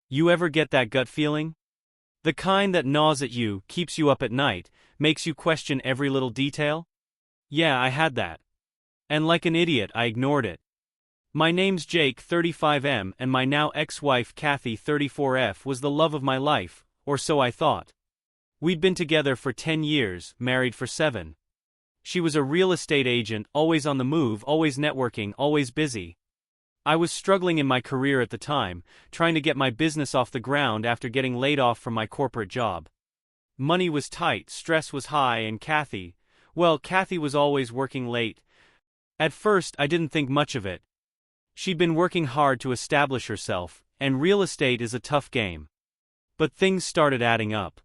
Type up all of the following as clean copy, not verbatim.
You ever get that gut feeling? The kind that gnaws at you, keeps you up at night, makes you question every little detail? Yeah, I had that. And like an idiot, I ignored it. My name's Jake, 35M, and my now ex-wife Kathy, 34F, was the love of my life, or so I thought. We'd been together for 10 years, married for 7. She was a real estate agent, always on the move, always networking, always busy. I was struggling in my career at the time, trying to get my business off the ground after getting laid off from my corporate job. Money was tight, stress was high, and Kathy was always working late. At first, I didn't think much of it. She'd been working hard to establish herself, and real estate is a tough game. But things started adding up.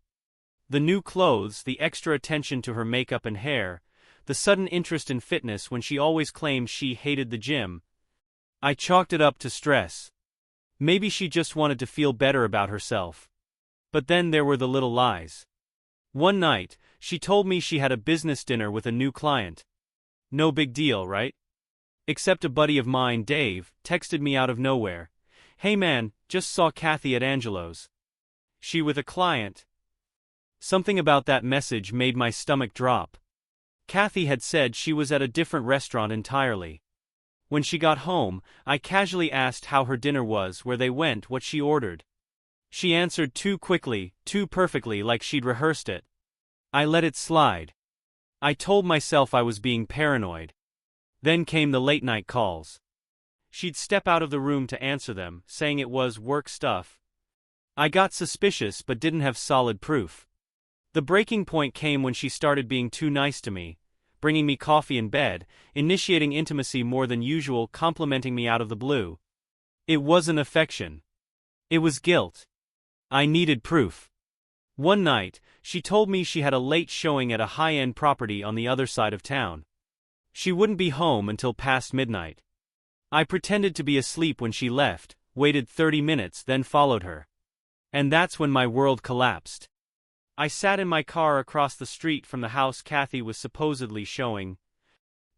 The new clothes, the extra attention to her makeup and hair, the sudden interest in fitness when she always claimed she hated the gym. I chalked it up to stress. Maybe she just wanted to feel better about herself. But then there were the little lies. One night, she told me she had a business dinner with a new client. No big deal, right? Except a buddy of mine, Dave, texted me out of nowhere. "Hey man, just saw Kathy at Angelo's. She with a client?" Something about that message made my stomach drop. Kathy had said she was at a different restaurant entirely. When she got home, I casually asked how her dinner was, where they went, what she ordered. She answered too quickly, too perfectly, like she'd rehearsed it. I let it slide. I told myself I was being paranoid. Then came the late-night calls. She'd step out of the room to answer them, saying it was work stuff. I got suspicious but didn't have solid proof. The breaking point came when she started being too nice to me, bringing me coffee in bed, initiating intimacy more than usual, complimenting me out of the blue. It wasn't affection. It was guilt. I needed proof. One night, she told me she had a late showing at a high-end property on the other side of town. She wouldn't be home until past midnight. I pretended to be asleep when she left, waited 30 minutes, then followed her. And that's when my world collapsed. I sat in my car across the street from the house Kathy was supposedly showing.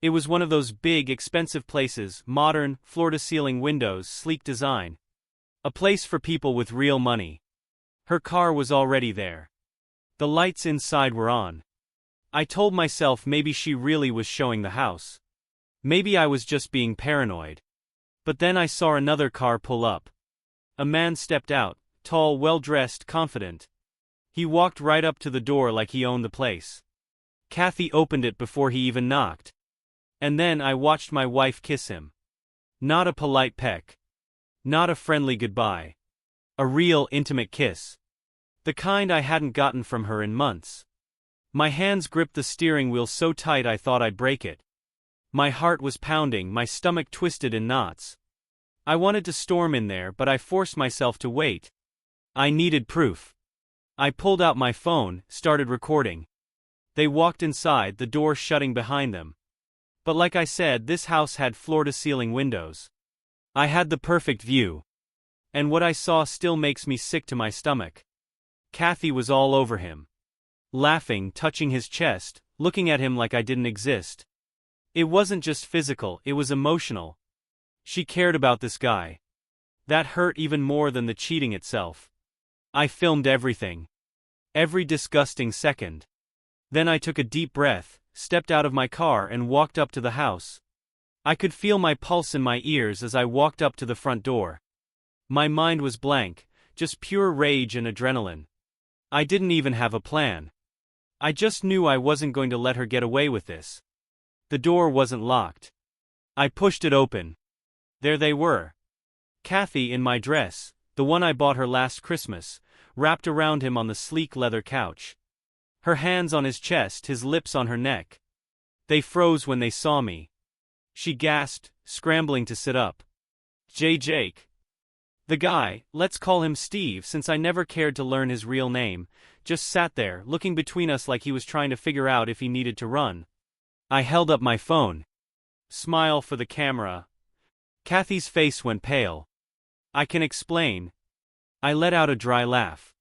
It was one of those big, expensive places, modern, floor-to-ceiling windows, sleek design. A place for people with real money. Her car was already there. The lights inside were on. I told myself maybe she really was showing the house. Maybe I was just being paranoid. But then I saw another car pull up. A man stepped out, tall, well-dressed, confident. He walked right up to the door like he owned the place. Kathy opened it before he even knocked. And then I watched my wife kiss him. Not a polite peck. Not a friendly goodbye. A real, intimate kiss. The kind I hadn't gotten from her in months. My hands gripped the steering wheel so tight I thought I'd break it. My heart was pounding, my stomach twisted in knots. I wanted to storm in there, but I forced myself to wait. I needed proof. I pulled out my phone, started recording. They walked inside, the door shutting behind them. But like I said, this house had floor-to-ceiling windows. I had the perfect view. And what I saw still makes me sick to my stomach. Kathy was all over him. Laughing, touching his chest, looking at him like I didn't exist. It wasn't just physical, it was emotional. She cared about this guy. That hurt even more than the cheating itself. I filmed everything. Every disgusting second. Then I took a deep breath, stepped out of my car and walked up to the house. I could feel my pulse in my ears as I walked up to the front door. My mind was blank, just pure rage and adrenaline. I didn't even have a plan. I just knew I wasn't going to let her get away with this. The door wasn't locked. I pushed it open. There they were. Kathy in my dress, the one I bought her last Christmas, wrapped around him on the sleek leather couch. Her hands on his chest, his lips on her neck. They froze when they saw me. She gasped, scrambling to sit up. Jake. The guy, let's call him Steve since I never cared to learn his real name, just sat there, looking between us like he was trying to figure out if he needed to run. I held up my phone. Smile for the camera. Kathy's face went pale. I can explain. I let out a dry laugh.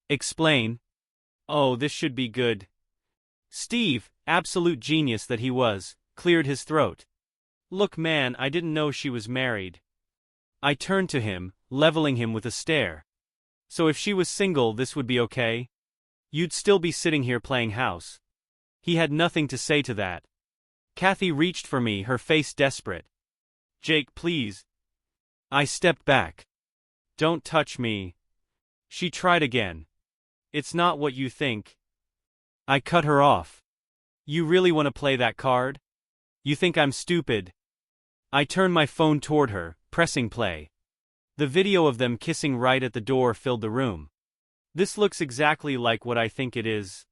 Explain? Oh, this should be good. Steve, absolute genius that he was, cleared his throat. Look man, I didn't know she was married. I turned to him, leveling him with a stare. So if she was single, this would be okay? You'd still be sitting here playing house. He had nothing to say to that. Kathy reached for me, her face desperate. Jake, please. I stepped back. Don't touch me. She tried again. It's not what you think. I cut her off. You really want to play that card? You think I'm stupid? I turned my phone toward her, pressing play. The video of them kissing right at the door filled the room. This looks exactly like what I think it is.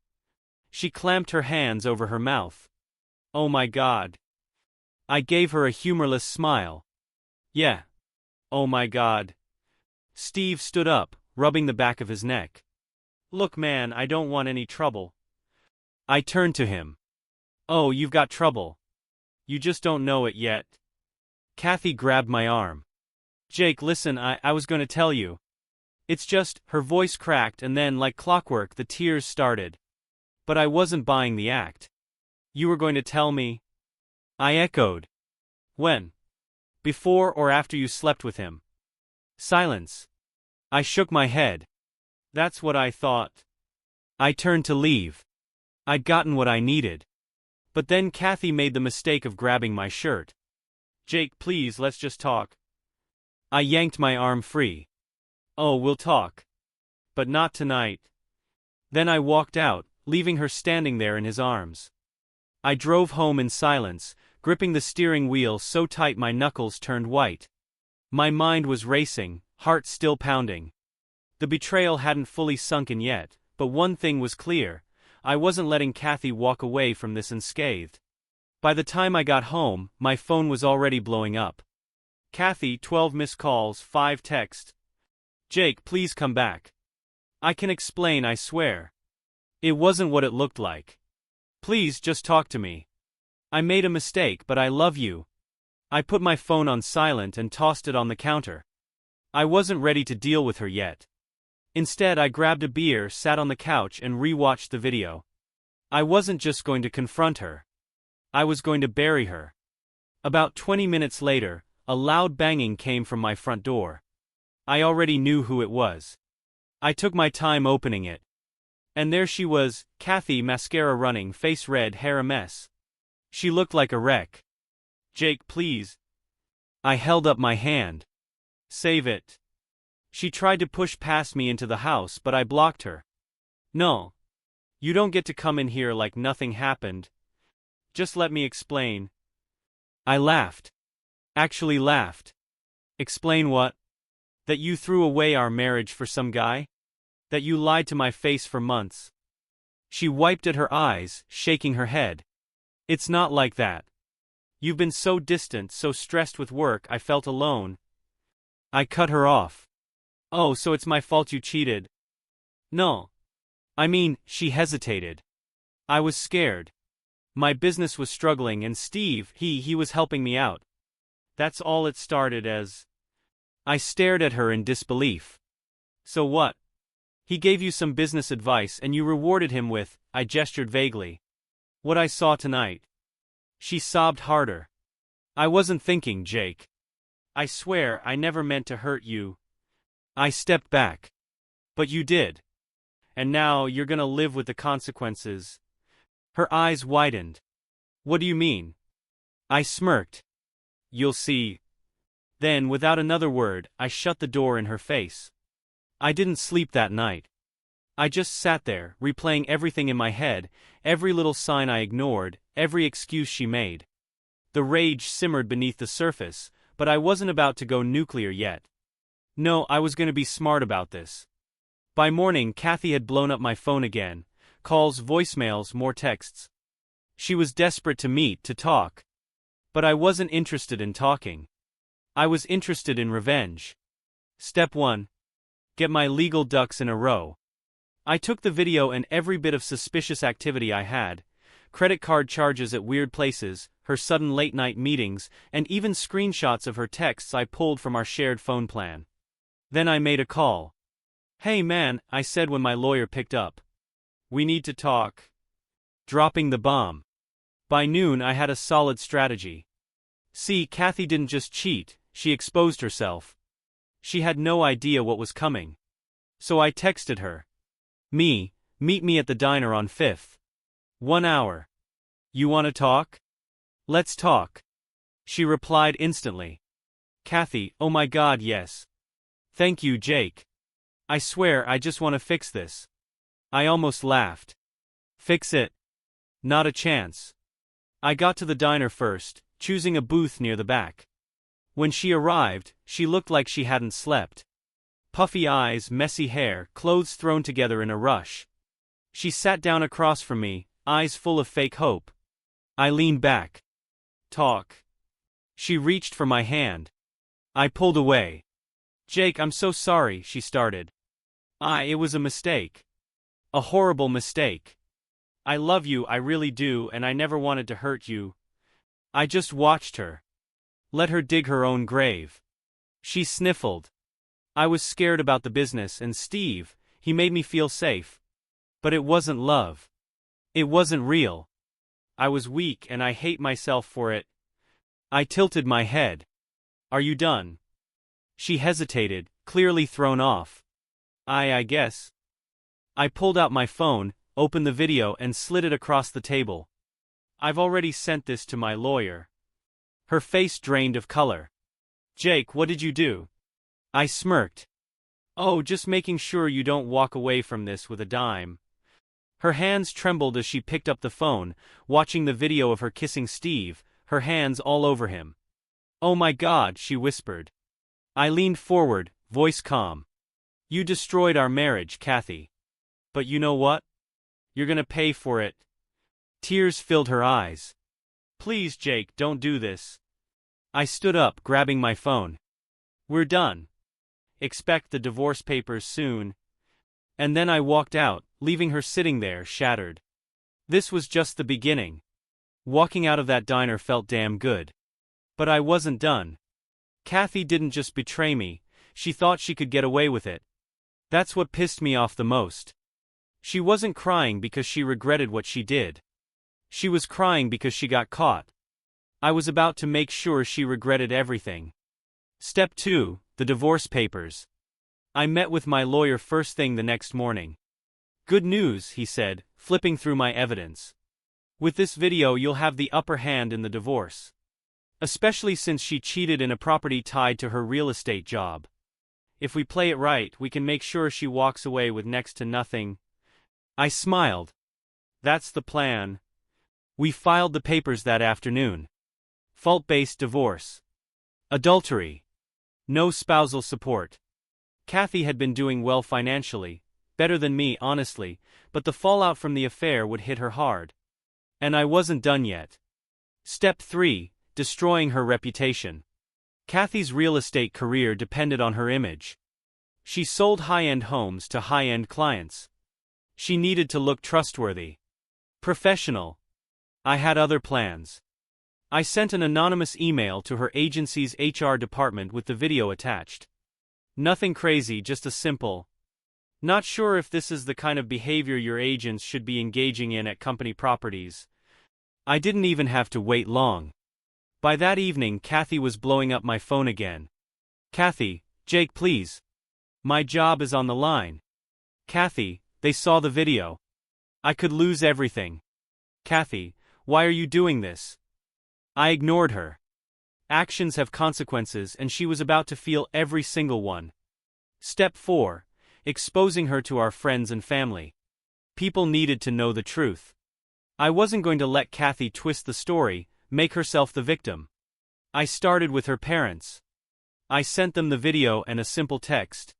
She clamped her hands over her mouth. Oh my God. I gave her a humorless smile. Yeah. Oh my God. Steve stood up, rubbing the back of his neck. Look man, I don't want any trouble. I turned to him. Oh, you've got trouble. You just don't know it yet. Kathy grabbed my arm. Jake, listen, I was going to tell you. It's just, her voice cracked and then like clockwork the tears started. But I wasn't buying the act. You were going to tell me? I echoed. When? Before or after you slept with him? Silence. I shook my head. That's what I thought. I turned to leave. I'd gotten what I needed. But then Kathy made the mistake of grabbing my shirt. Jake, please, let's just talk. I yanked my arm free. Oh, we'll talk. But not tonight. Then I walked out, leaving her standing there in his arms. I drove home in silence, gripping the steering wheel so tight my knuckles turned white. My mind was racing, heart still pounding. The betrayal hadn't fully sunken yet, but one thing was clear. I wasn't letting Kathy walk away from this unscathed. By the time I got home, my phone was already blowing up. Kathy, 12 missed calls, 5 texts. Jake, please come back. I can explain, I swear. It wasn't what it looked like. Please just talk to me. I made a mistake, but I love you. I put my phone on silent and tossed it on the counter. I wasn't ready to deal with her yet. Instead, I grabbed a beer, sat on the couch, and rewatched the video. I wasn't just going to confront her. I was going to bury her. About 20 minutes later, a loud banging came from my front door. I already knew who it was. I took my time opening it. And there she was, Kathy, mascara running, face red, hair a mess. She looked like a wreck. Jake, please. I held up my hand. Save it. She tried to push past me into the house, but I blocked her. No. You don't get to come in here like nothing happened. Just let me explain. I laughed. Actually laughed. Explain what? That you threw away our marriage for some guy? That you lied to my face for months? She wiped at her eyes, shaking her head. It's not like that. You've been so distant, so stressed with work, I felt alone. I cut her off. Oh, so it's my fault you cheated? No. I mean, she hesitated. I was scared. My business was struggling and Steve, he was helping me out. That's all it started as. I stared at her in disbelief. So what? He gave you some business advice and you rewarded him with, I gestured vaguely. What I saw tonight. She sobbed harder. I wasn't thinking, Jake. I swear I never meant to hurt you. I stepped back. But you did. And now you're gonna live with the consequences. Her eyes widened. What do you mean? I smirked. You'll see. Then, without another word, I shut the door in her face. I didn't sleep that night. I just sat there, replaying everything in my head, every little sign I ignored, every excuse she made. The rage simmered beneath the surface, but I wasn't about to go nuclear yet. No, I was going to be smart about this. By morning, Kathy had blown up my phone again. Calls, voicemails, more texts. She was desperate to meet, to talk. But I wasn't interested in talking. I was interested in revenge. Step 1. Get my legal ducks in a row. I took the video and every bit of suspicious activity I had, credit card charges at weird places, her sudden late-night meetings, and even screenshots of her texts I pulled from our shared phone plan. Then I made a call. Hey man, I said when my lawyer picked up. We need to talk. Dropping the bomb. By noon I had a solid strategy. See, Kathy didn't just cheat, she exposed herself. She had no idea what was coming. So I texted her. Meet me at the diner on 5th. 1 hour. You wanna talk? Let's talk. She replied instantly. Kathy, oh my god, yes. Thank you, Jake. I swear I just wanna fix this. I almost laughed. Fix it? Not a chance. I got to the diner first, choosing a booth near the back. When she arrived, she looked like she hadn't slept. Puffy eyes, messy hair, clothes thrown together in a rush. She sat down across from me, eyes full of fake hope. I leaned back. Talk. She reached for my hand. I pulled away. Jake, I'm so sorry, she started. It was a mistake. A horrible mistake. I love you, I really do, and I never wanted to hurt you. I just watched her. Let her dig her own grave. She sniffled. I was scared about the business and Steve, he made me feel safe. But it wasn't love. It wasn't real. I was weak and I hate myself for it. I tilted my head. Are you done? She hesitated, clearly thrown off. I guess. I pulled out my phone, opened the video and slid it across the table. I've already sent this to my lawyer. Her face drained of color. Jake, what did you do? I smirked. Oh, just making sure you don't walk away from this with a dime. Her hands trembled as she picked up the phone, watching the video of her kissing Steve, her hands all over him. Oh my God, she whispered. I leaned forward, voice calm. You destroyed our marriage, Kathy. But you know what? You're gonna pay for it. Tears filled her eyes. Please, Jake, don't do this. I stood up, grabbing my phone. We're done. Expect the divorce papers soon. And then I walked out, leaving her sitting there, shattered. This was just the beginning. Walking out of that diner felt damn good. But I wasn't done. Kathy didn't just betray me, she thought she could get away with it. That's what pissed me off the most. She wasn't crying because she regretted what she did. She was crying because she got caught. I was about to make sure she regretted everything. Step 2, the divorce papers. I met with my lawyer first thing the next morning. Good news, he said, flipping through my evidence. With this video you'll have the upper hand in the divorce. Especially since she cheated in a property tied to her real estate job. If we play it right, we can make sure she walks away with next to nothing. I smiled. That's the plan. We filed the papers that afternoon. Fault-based divorce. Adultery. No spousal support. Kathy had been doing well financially, better than me honestly, but the fallout from the affair would hit her hard. And I wasn't done yet. Step 3, destroying her reputation. Kathy's real estate career depended on her image. She sold high-end homes to high-end clients. She needed to look trustworthy. Professional. I had other plans. I sent an anonymous email to her agency's HR department with the video attached. Nothing crazy, just a simple, "Not sure if this is the kind of behavior your agents should be engaging in at company properties." I didn't even have to wait long. By that evening, Kathy was blowing up my phone again. Kathy, Jake, please. My job is on the line. Kathy, they saw the video. I could lose everything. Kathy, why are you doing this? I ignored her. Actions have consequences and she was about to feel every single one. Step 4, exposing her to our friends and family. People needed to know the truth. I wasn't going to let Kathy twist the story, make herself the victim. I started with her parents. I sent them the video and a simple text.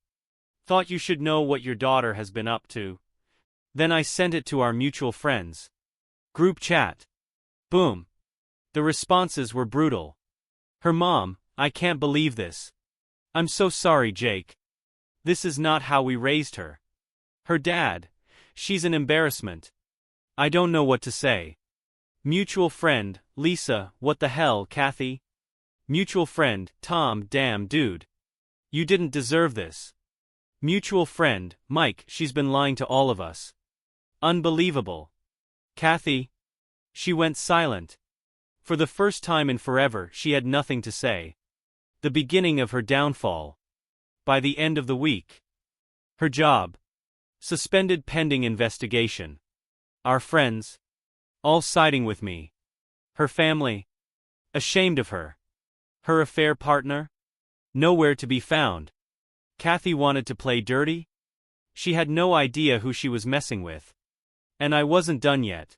Thought you should know what your daughter has been up to. Then I sent it to our mutual friends. Group chat. Boom. The responses were brutal. Her mom, "I can't believe this. I'm so sorry, Jake. This is not how we raised her." Her dad, "She's an embarrassment. I don't know what to say." Mutual friend, Lisa, "What the hell, Kathy?" Mutual friend, Tom, "Damn, dude. You didn't deserve this." Mutual friend, Mike, "She's been lying to all of us. Unbelievable." Kathy. She went silent. For the first time in forever, she had nothing to say. The beginning of her downfall. By the end of the week, Her job suspended pending investigation. Our friends all siding with me. Her family ashamed of her. Her affair partner nowhere to be found. Kathy wanted to play dirty? She had no idea who she was messing with. And I wasn't done yet.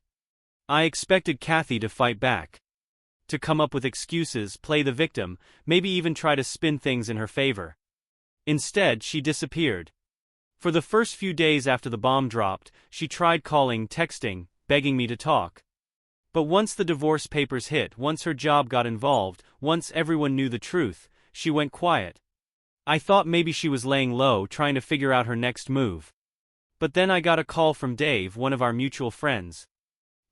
I expected Kathy to fight back, to come up with excuses, play the victim, maybe even try to spin things in her favor. Instead, she disappeared. For the first few days after the bomb dropped, she tried calling, texting, begging me to talk. But once the divorce papers hit, once her job got involved, once everyone knew the truth, she went quiet. I thought maybe she was laying low, trying to figure out her next move. But then I got a call from Dave, one of our mutual friends.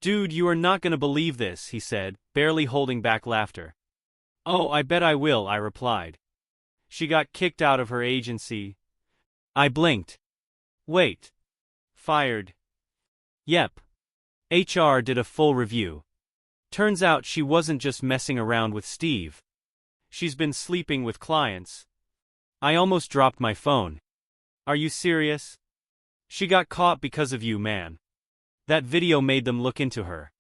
"Dude, you are not gonna believe this," he said, barely holding back laughter. "Oh, I bet I will," I replied. "She got kicked out of her agency." I blinked. "Wait. Fired?" "Yep. HR did a full review. Turns out she wasn't just messing around with Steve. She's been sleeping with clients." I almost dropped my phone. "Are you serious? She got caught because of you, man." That video made them look into her.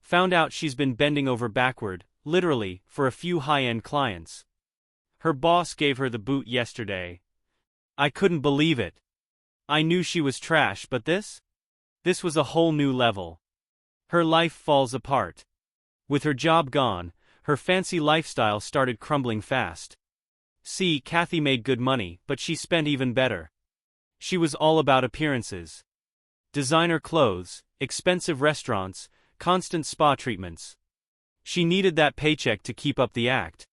Found out she's been bending over backward, literally, for a few high-end clients. Her boss gave her the boot yesterday. I couldn't believe it. I knew she was trash, but this? This was a whole new level. Her life falls apart. With her job gone, her fancy lifestyle started crumbling fast. See, Kathy made good money, but she spent even better. She was all about appearances. Designer clothes, expensive restaurants, constant spa treatments. She needed that paycheck to keep up the act.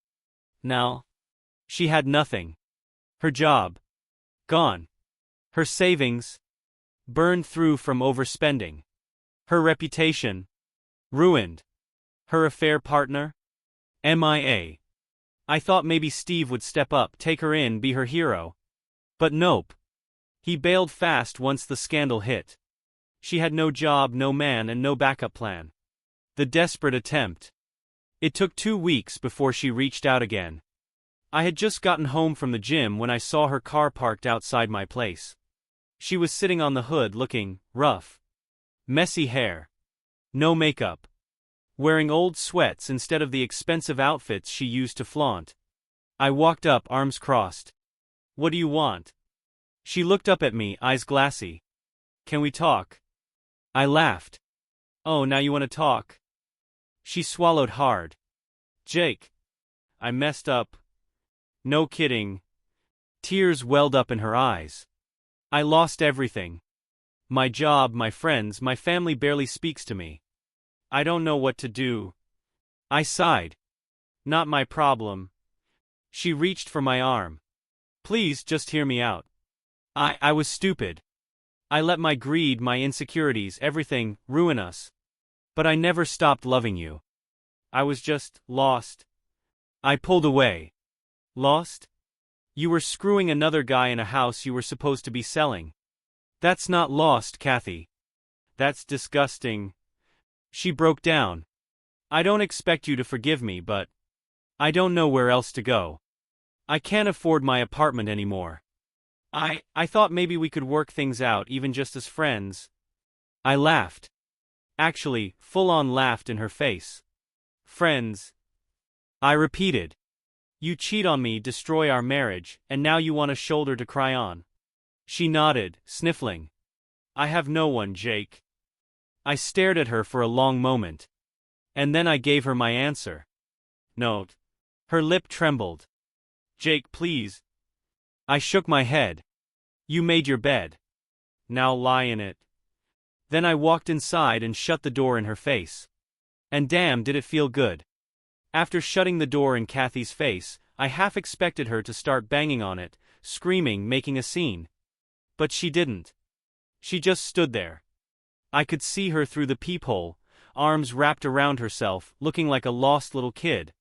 Now, she had nothing. Her job gone. Her savings burned through from overspending. Her reputation ruined. Her affair partner MIA. I thought maybe Steve would step up, take her in, be her hero. But nope. He bailed fast once the scandal hit. She had no job, no man, and no backup plan. The desperate attempt. It took 2 weeks before she reached out again. I had just gotten home from the gym when I saw her car parked outside my place. She was sitting on the hood looking rough. Messy hair. No makeup. Wearing old sweats instead of the expensive outfits she used to flaunt. I walked up, arms crossed. "What do you want?" She looked up at me, eyes glassy. "Can we talk?" I laughed. "Oh, now you want to talk?" She swallowed hard. "Jake, I messed up." "No kidding." Tears welled up in her eyes. "I lost everything. My job, my friends, my family barely speaks to me. I don't know what to do." I sighed. "Not my problem." She reached for my arm. "Please, just hear me out. I was stupid. I let my greed, my insecurities, everything, ruin us. But I never stopped loving you. I was just lost." I pulled away. "Lost? You were screwing another guy in a house you were supposed to be selling. That's not lost, Kathy. That's disgusting." She broke down. "I don't expect you to forgive me, but I don't know where else to go. I can't afford my apartment anymore. I thought maybe we could work things out, even just as friends." I laughed. Actually, full-on laughed in her face. "Friends?" I repeated. "You cheat on me, destroy our marriage, and now you want a shoulder to cry on." She nodded, sniffling. "I have no one, Jake." I stared at her for a long moment. And then I gave her my answer. "No." Her lip trembled. "Jake, please." I shook my head. "You made your bed. Now lie in it." Then I walked inside and shut the door in her face. And damn, did it feel good. After shutting the door in Kathy's face, I half expected her to start banging on it, screaming, making a scene. But she didn't. She just stood there. I could see her through the peephole, arms wrapped around herself, looking like a lost little kid.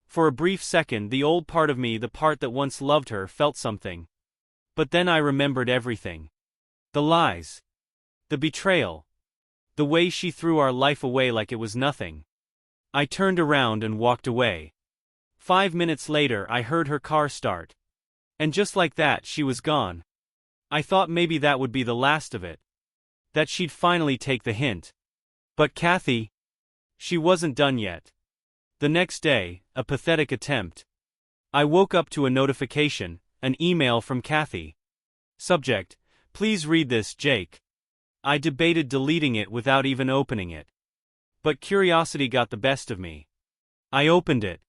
For a brief second, the old part of me, the part that once loved her, felt something. But then I remembered everything. The lies. The betrayal. The way she threw our life away like it was nothing. I turned around and walked away. 5 minutes later, I heard her car start. And just like that, she was gone. I thought maybe that would be the last of it. That she'd finally take the hint. But Kathy, she wasn't done yet. The next day, a pathetic attempt. I woke up to a notification, an email from Kathy. Subject: please read this, Jake. I debated deleting it without even opening it. But curiosity got the best of me. I opened it.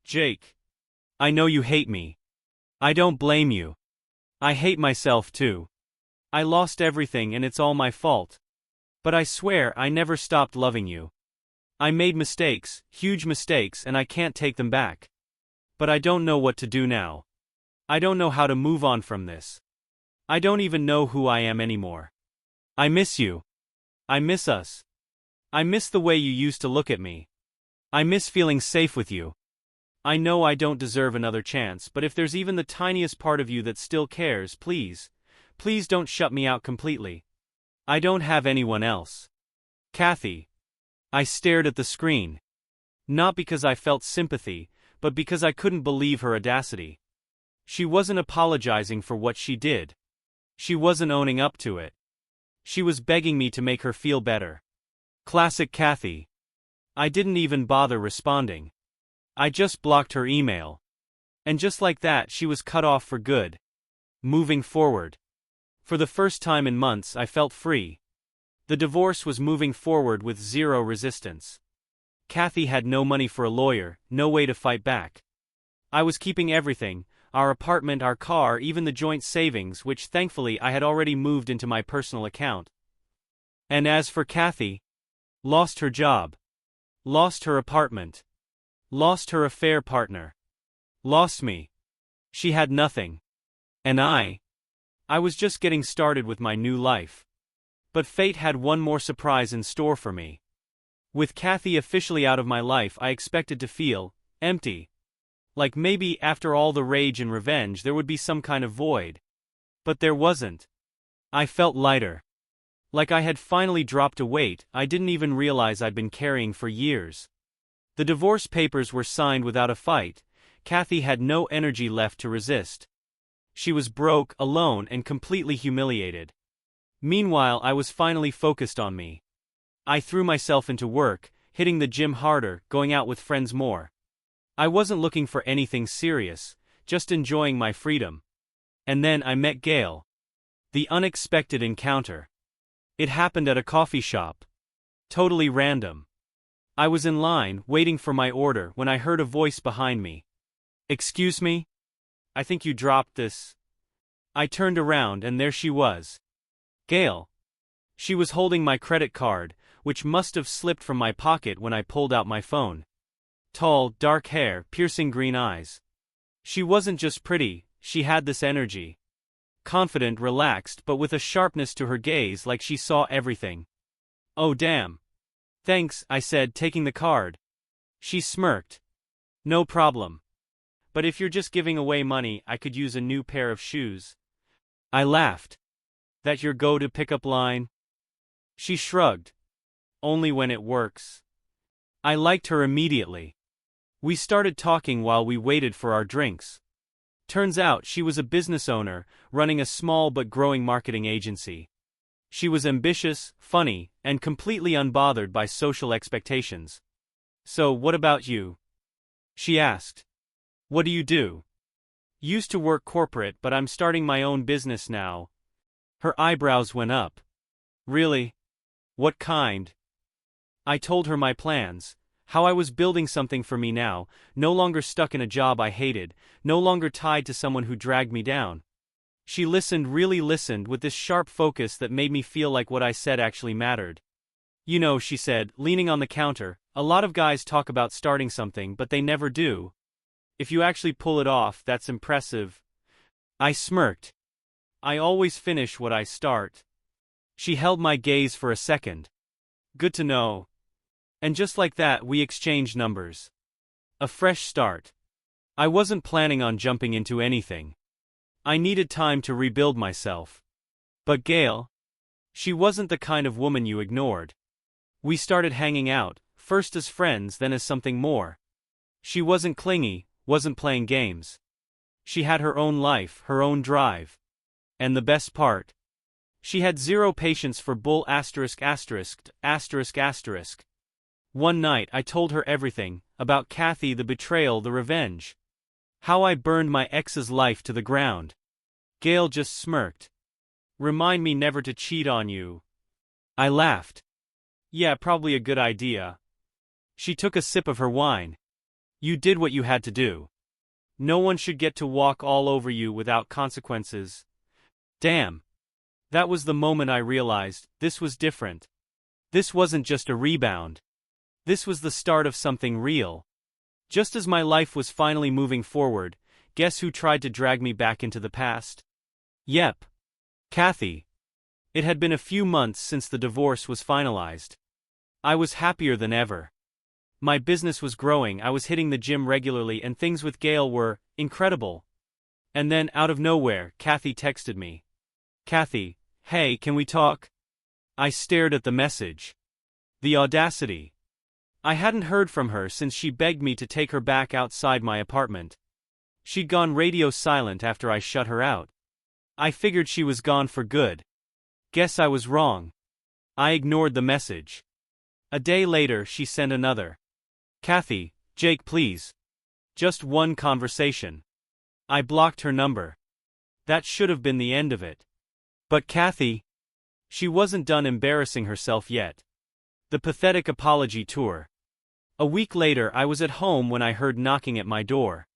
Jake, I know you hate me. I don't blame you. I hate myself too. I lost everything and it's all my fault. But I swear I never stopped loving you. I made mistakes, huge mistakes, and I can't take them back. But I don't know what to do now. I don't know how to move on from this. I don't even know who I am anymore. I miss you. I miss us. I miss the way you used to look at me. I miss feeling safe with you. I know I don't deserve another chance, but if there's even the tiniest part of you that still cares, please, please don't shut me out completely. I don't have anyone else. Kathy. I stared at the screen. Not because I felt sympathy, but because I couldn't believe her audacity. She wasn't apologizing for what she did. She wasn't owning up to it. She was begging me to make her feel better. Classic Kathy. I didn't even bother responding. I just blocked her email. And just like that, she was cut off for good. Moving forward. For the first time in months, I felt free. The divorce was moving forward with zero resistance. Kathy had no money for a lawyer, no way to fight back. I was keeping everything, our apartment, our car, even the joint savings, which thankfully I had already moved into my personal account. And as for Kathy, lost her job, lost her apartment, lost her affair partner, lost me. She had nothing. And I was just getting started with my new life. But fate had one more surprise in store for me. With Kathy officially out of my life, I expected to feel empty. Like maybe after all the rage and revenge there would be some kind of void. But there wasn't. I felt lighter. Like I had finally dropped a weight I didn't even realize I'd been carrying for years. The divorce papers were signed without a fight. Kathy had no energy left to resist. She was broke, alone, and completely humiliated. Meanwhile, I was finally focused on me. I threw myself into work, hitting the gym harder, going out with friends more. I wasn't looking for anything serious, just enjoying my freedom. And then I met Gail. The unexpected encounter. It happened at a coffee shop. Totally random. I was in line, waiting for my order, when I heard a voice behind me. "Excuse me? I think you dropped this." I turned around and there she was. Gail. She was holding my credit card, which must have slipped from my pocket when I pulled out my phone. Tall, dark hair, piercing green eyes. She wasn't just pretty, she had this energy. Confident, relaxed, but with a sharpness to her gaze like she saw everything. "Oh damn. Thanks," I said, taking the card. She smirked. "No problem. But if you're just giving away money, I could use a new pair of shoes." I laughed. "That your go-to pickup line?" She shrugged. "Only when it works." I liked her immediately. We started talking while we waited for our drinks. Turns out she was a business owner, running a small but growing marketing agency. She was ambitious, funny, and completely unbothered by social expectations. "So, what about you?" she asked. "What do you do?" "Used to work corporate, but I'm starting my own business now." Her eyebrows went up. "Really? What kind?" I told her my plans, how I was building something for me now, no longer stuck in a job I hated, no longer tied to someone who dragged me down. She listened, really listened, with this sharp focus that made me feel like what I said actually mattered. "You know," she said, leaning on the counter, "a lot of guys talk about starting something, but they never do. If you actually pull it off, that's impressive." I smirked. "I always finish what I start." She held my gaze for a second. "Good to know." And just like that, we exchanged numbers. A fresh start. I wasn't planning on jumping into anything. I needed time to rebuild myself. But Gail, she wasn't the kind of woman you ignored. We started hanging out, first as friends, then as something more. She wasn't clingy, wasn't playing games. She had her own life, her own drive. And the best part? She had zero patience for bull asterisk asterisk asterisk asterisk. One night I told her everything, about Kathy, the betrayal, the revenge. How I burned my ex's life to the ground. Gail just smirked. Remind me never to cheat on you. I laughed. Yeah, probably a good idea. She took a sip of her wine. You did what you had to do. No one should get to walk all over you without consequences. Damn. That was the moment I realized, this was different. This wasn't just a rebound. This was the start of something real. Just as my life was finally moving forward, guess who tried to drag me back into the past? Yep. Kathy. It had been a few months since the divorce was finalized. I was happier than ever. My business was growing, I was hitting the gym regularly, and things with Gail were incredible. And then, out of nowhere, Kathy texted me. Kathy, hey, can we talk? I stared at the message. The audacity. I hadn't heard from her since she begged me to take her back outside my apartment. She'd gone radio silent after I shut her out. I figured she was gone for good. Guess I was wrong. I ignored the message. A day later, she sent another. Kathy, Jake, please. Just one conversation. I blocked her number. That should have been the end of it. But Kathy, she wasn't done embarrassing herself yet. The pathetic apology tour. A week later, I was at home when I heard knocking at my door.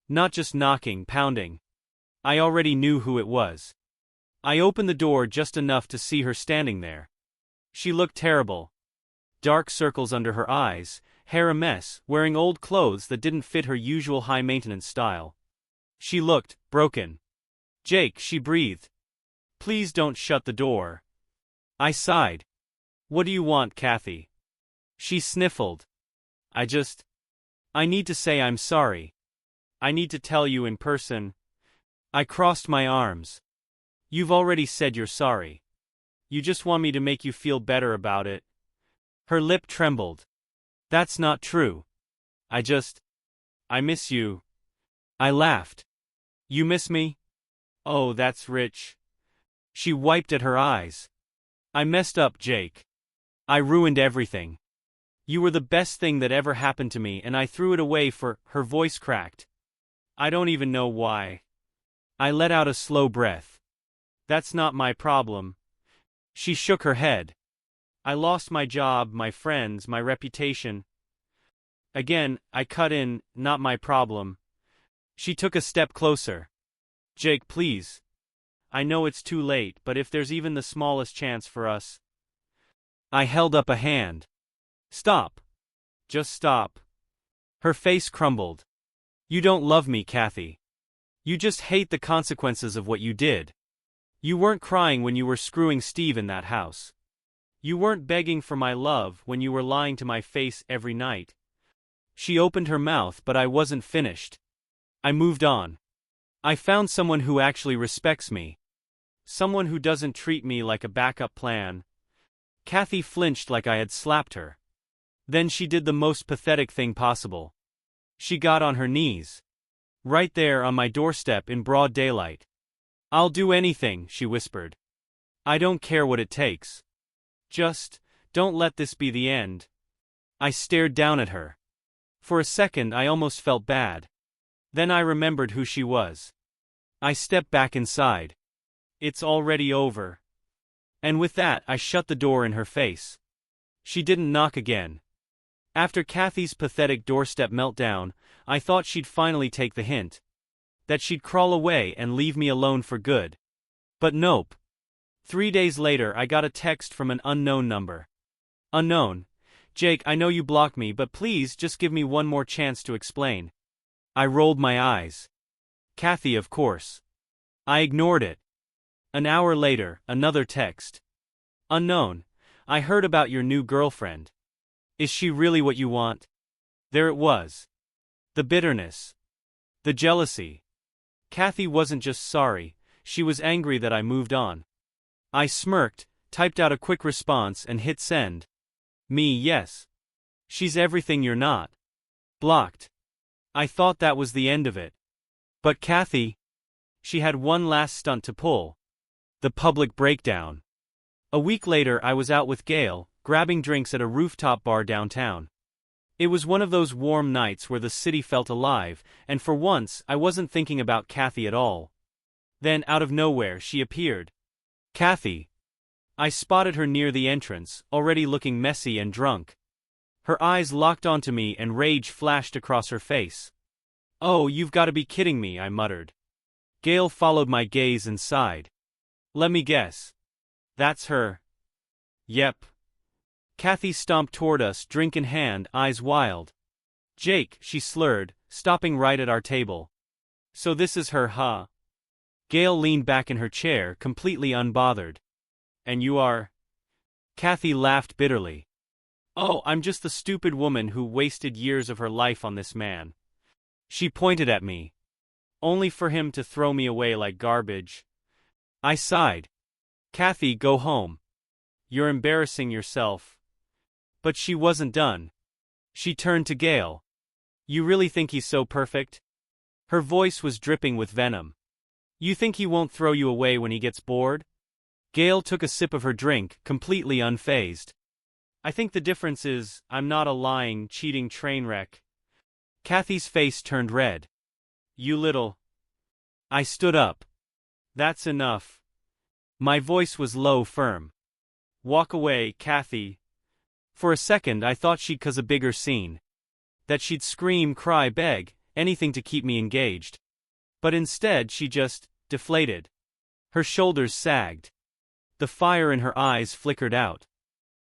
Not just knocking, pounding. I already knew who it was. I opened the door just enough to see her standing there. She looked terrible. Dark circles under her eyes, hair a mess, wearing old clothes that didn't fit her usual high-maintenance style. She looked broken. Jake, she breathed. Please don't shut the door. I sighed. What do you want, Kathy? She sniffled. I need to say I'm sorry. I need to tell you in person. I crossed my arms. You've already said you're sorry. You just want me to make you feel better about it. Her lip trembled. That's not true. I miss you. I laughed. You miss me? Oh, that's rich. She wiped at her eyes. I messed up, Jake. I ruined everything. You were the best thing that ever happened to me, and I threw it away for, her voice cracked. I don't even know why. I let out a slow breath. That's not my problem. She shook her head. I lost my job, my friends, my reputation. Again, I cut in, not my problem. She took a step closer. Jake, please. I know it's too late, but if there's even the smallest chance for us. I held up a hand. Stop. Just stop. Her face crumbled. You don't love me, Kathy. You just hate the consequences of what you did. You weren't crying when you were screwing Steve in that house. You weren't begging for my love when you were lying to my face every night. She opened her mouth, but I wasn't finished. I moved on. I found someone who actually respects me. Someone who doesn't treat me like a backup plan. Kathy flinched like I had slapped her. Then she did the most pathetic thing possible. She got on her knees. Right there on my doorstep in broad daylight. I'll do anything, she whispered. I don't care what it takes. Just, don't let this be the end. I stared down at her. For a second I almost felt bad. Then I remembered who she was. I stepped back inside. It's already over. And with that I shut the door in her face. She didn't knock again. After Kathy's pathetic doorstep meltdown, I thought she'd finally take the hint. That she'd crawl away and leave me alone for good. But nope. 3 days later I got a text from an unknown number. Unknown. Jake, I know you blocked me, but please just give me one more chance to explain. I rolled my eyes. Kathy, of course. I ignored it. An hour later, another text. Unknown. I heard about your new girlfriend. Is she really what you want? There it was. The bitterness. The jealousy. Kathy wasn't just sorry, she was angry that I moved on. I smirked, typed out a quick response and hit send. Me, yes. She's everything you're not. Blocked. I thought that was the end of it. But Kathy, she had one last stunt to pull. The public breakdown. A week later I was out with Gail, grabbing drinks at a rooftop bar downtown. It was one of those warm nights where the city felt alive, and for once I wasn't thinking about Kathy at all. Then, out of nowhere, she appeared. Kathy. I spotted her near the entrance, already looking messy and drunk. Her eyes locked onto me and rage flashed across her face. "Oh, you've got to be kidding me," I muttered. Gail followed my gaze and sighed. "Let me guess. That's her." "Yep." Kathy stomped toward us, drink in hand, eyes wild. "Jake," she slurred, stopping right at our table. "So this is her, huh?" Gail leaned back in her chair, completely unbothered. "And you are?" Kathy laughed bitterly. "Oh, I'm just the stupid woman who wasted years of her life on this man." She pointed at me. "Only for him to throw me away like garbage." I sighed. "Kathy, go home. You're embarrassing yourself." But she wasn't done. She turned to Gail. "You really think he's so perfect?" Her voice was dripping with venom. "You think he won't throw you away when he gets bored?" Gail took a sip of her drink, completely unfazed. "I think the difference is, I'm not a lying, cheating train wreck." Kathy's face turned red. "You little—" I stood up. "That's enough." My voice was low, firm. "Walk away, Kathy." For a second I thought she'd cause a bigger scene. That she'd scream, cry, beg, anything to keep me engaged. But instead she just deflated. Her shoulders sagged. The fire in her eyes flickered out.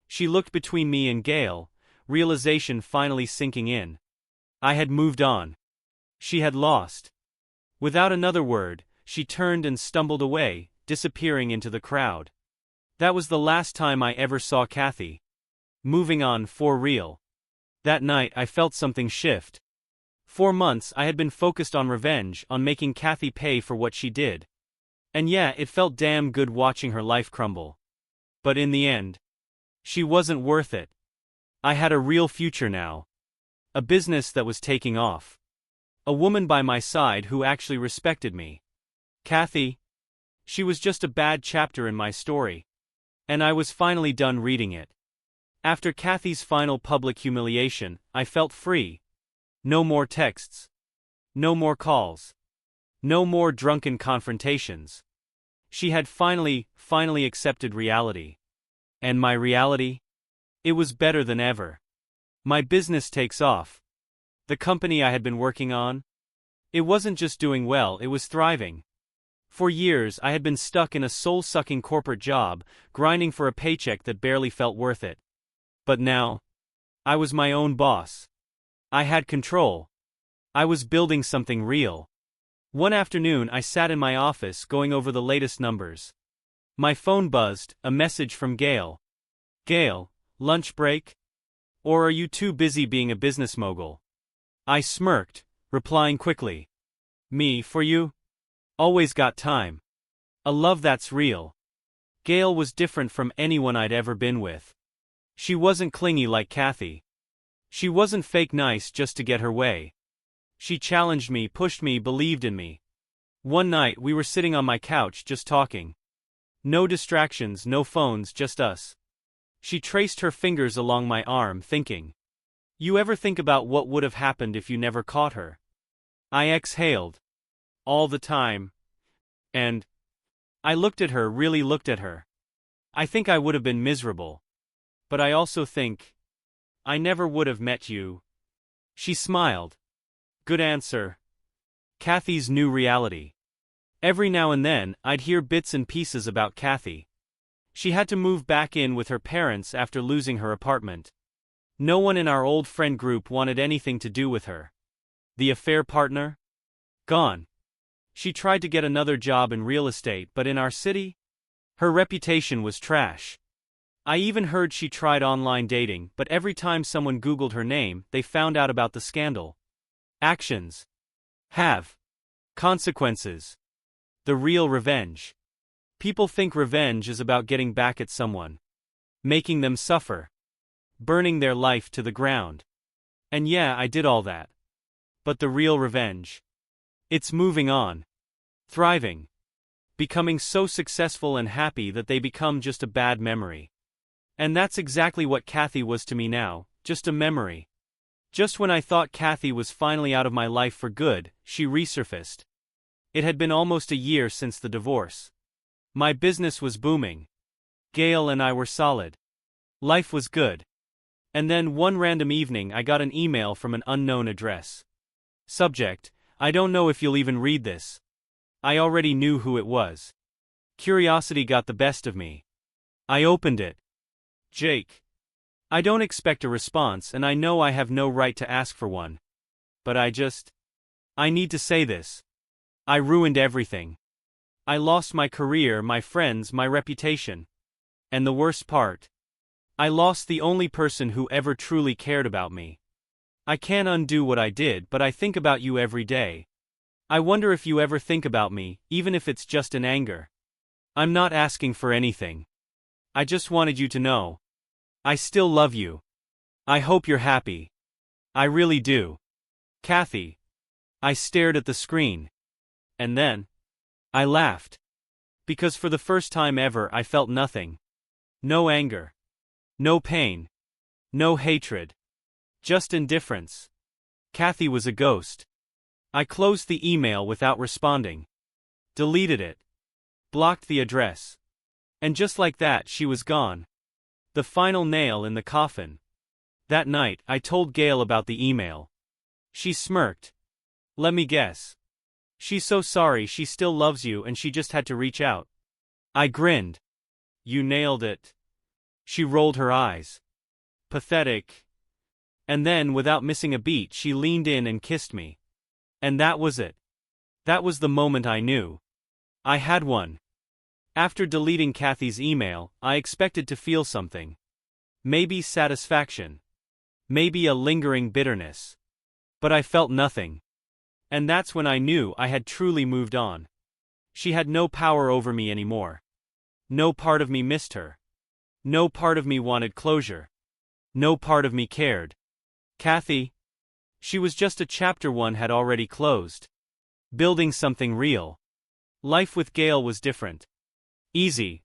She looked between me and Gail, realization finally sinking in. I had moved on. She had lost. Without another word, she turned and stumbled away, disappearing into the crowd. That was the last time I ever saw Kathy. Moving on, for real. That night I felt something shift. For months I had been focused on revenge, on making Kathy pay for what she did. And yeah, it felt damn good watching her life crumble. But in the end, she wasn't worth it. I had a real future now. A business that was taking off. A woman by my side who actually respected me. Kathy? She was just a bad chapter in my story. And I was finally done reading it. After Kathy's final public humiliation, I felt free. No more texts. No more calls. No more drunken confrontations. She had finally accepted reality. And my reality? It was better than ever. My business takes off. The company I had been working on? It wasn't just doing well, it was thriving. For years I had been stuck in a soul-sucking corporate job, grinding for a paycheck that barely felt worth it. But now, I was my own boss. I had control. I was building something real. One afternoon I sat in my office going over the latest numbers. My phone buzzed, a message from Gail. "Gail, lunch break? Or are you too busy being a business mogul?" I smirked, replying quickly. "Me for you? Always got time. A love that's real." Gail was different from anyone I'd ever been with. She wasn't clingy like Kathy. She wasn't fake nice just to get her way. She challenged me, pushed me, believed in me. One night we were sitting on my couch just talking. No distractions, no phones, just us. She traced her fingers along my arm, thinking. "You ever think about what would have happened if you never caught her?" I exhaled. "All the time." And I looked at her, really looked at her. "I think I would have been miserable. But I also think I never would have met you." She smiled. "Good answer." Kathy's new reality. Every now and then, I'd hear bits and pieces about Kathy. She had to move back in with her parents after losing her apartment. No one in our old friend group wanted anything to do with her. The affair partner? Gone. She tried to get another job in real estate, but in our city? Her reputation was trash. I even heard she tried online dating, but every time someone Googled her name, they found out about the scandal. Actions have consequences. The real revenge. People think revenge is about getting back at someone, making them suffer, burning their life to the ground. And yeah, I did all that. But the real revenge? It's moving on. Thriving. becoming so successful and happy that they become just a bad memory. And that's exactly what Kathy was to me now, just a memory. Just when I thought Kathy was finally out of my life for good, she resurfaced. It had been almost a year since the divorce. My business was booming. Gail and I were solid. Life was good. And then one random evening I got an email from an unknown address. Subject: I don't know if you'll even read this. I already knew who it was. Curiosity got the best of me. I opened it. Jake. I don't expect a response and I know I have no right to ask for one. But I need to say this. I ruined everything. I lost my career, my friends, my reputation. And the worst part, I lost the only person who ever truly cared about me. I can't undo what I did, but I think about you every day. I wonder if you ever think about me, even if it's just in anger. I'm not asking for anything. I just wanted you to know. I still love you. I hope you're happy. I really do. Kathy. I stared at the screen. And then, I laughed. Because for the first time ever I felt nothing. No anger. No pain. No hatred. Just indifference. Kathy was a ghost. I closed the email without responding. Deleted it. Blocked the address. And just like that she was gone. The final nail in the coffin. That night, I told Gail about the email. She smirked. Let me guess. She's so sorry, she still loves you and she just had to reach out. I grinned. You nailed it. She rolled her eyes. Pathetic. And then, without missing a beat, she leaned in and kissed me. And that was it. That was the moment I knew. I had won. After deleting Kathy's email, I expected to feel something. Maybe satisfaction. Maybe a lingering bitterness. But I felt nothing. And that's when I knew I had truly moved on. She had no power over me anymore. No part of me missed her. No part of me wanted closure. No part of me cared. Kathy? She was just a chapter one had already closed. Building something real. Life with Gail was different. Easy.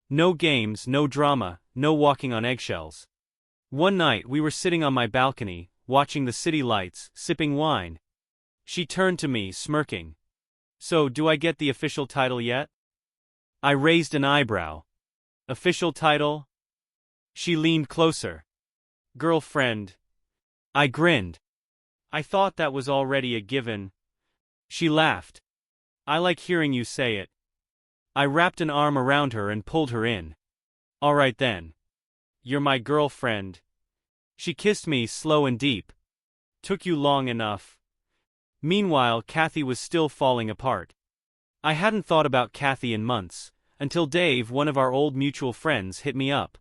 No games, no drama, no walking on eggshells. One night we were sitting on my balcony, watching the city lights, sipping wine. She turned to me, smirking. So, do I get the official title yet? I raised an eyebrow. Official title? She leaned closer. Girlfriend. I grinned. I thought that was already a given. She laughed. I like hearing you say it. I wrapped an arm around her and pulled her in. All right then. You're my girlfriend. She kissed me slow and deep. Took you long enough. Meanwhile, Kathy was still falling apart. I hadn't thought about Kathy in months, until Dave, one of our old mutual friends, hit me up.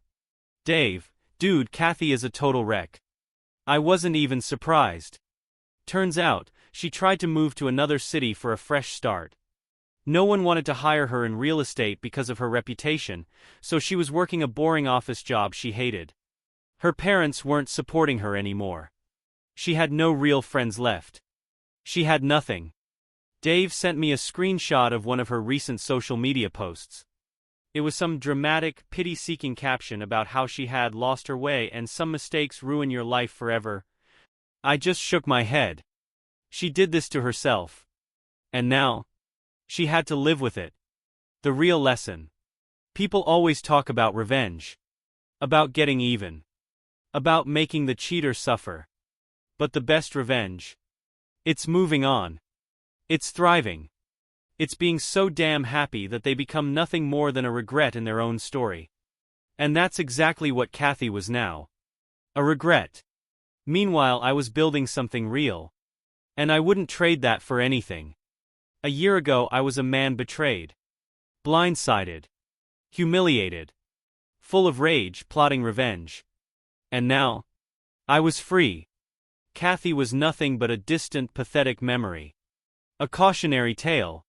Dave, dude, Kathy is a total wreck. I wasn't even surprised. Turns out, she tried to move to another city for a fresh start. No one wanted to hire her in real estate because of her reputation, so she was working a boring office job she hated. Her parents weren't supporting her anymore. She had no real friends left. She had nothing. Dave sent me a screenshot of one of her recent social media posts. It was some dramatic, pity-seeking caption about how she had lost her way and some mistakes ruin your life forever. I just shook my head. She did this to herself. And now, she had to live with it. The real lesson. People always talk about revenge. About getting even. About making the cheater suffer. But the best revenge? It's moving on. It's thriving. It's being so damn happy that they become nothing more than a regret in their own story. And that's exactly what Kathy was now. A regret. Meanwhile, I was building something real. And I wouldn't trade that for anything. A year ago I was a man betrayed. Blindsided. Humiliated. Full of rage, plotting revenge. And now, I was free. Kathy was nothing but a distant, pathetic memory. A cautionary tale.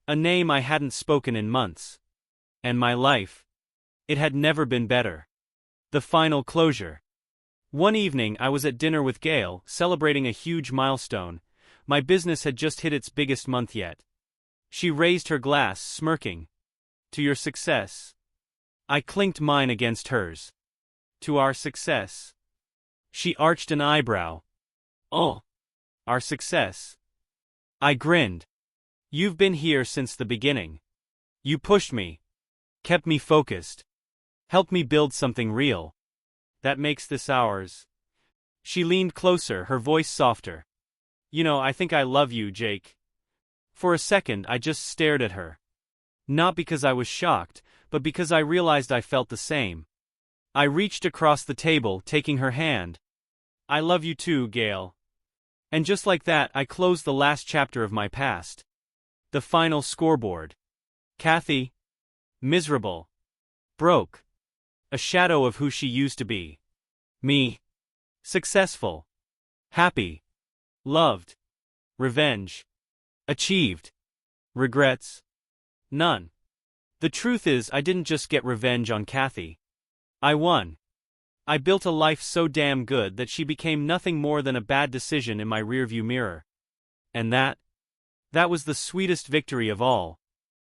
A name I hadn't spoken in months. And my life? It had never been better. The final closure. One evening I was at dinner with Gail, celebrating a huge milestone. My business had just hit its biggest month yet. She raised her glass, smirking. To your success. I clinked mine against hers. To our success. She arched an eyebrow. Oh. Our success. I grinned. You've been here since the beginning. You pushed me. Kept me focused. Helped me build something real. That makes this ours. She leaned closer, her voice softer. You know, I think I love you, Jake. For a second, I just stared at her. Not because I was shocked, but because I realized I felt the same. I reached across the table, taking her hand. I love you too, Gail. And just like that, I closed the last chapter of my past. The final scoreboard. Kathy. Miserable. Broke. A shadow of who she used to be. Me. Successful. Happy. Loved. Revenge. Achieved. Regrets. None. The truth is, I didn't just get revenge on Kathy. I won. I built a life so damn good that she became nothing more than a bad decision in my rearview mirror. And that was the sweetest victory of all.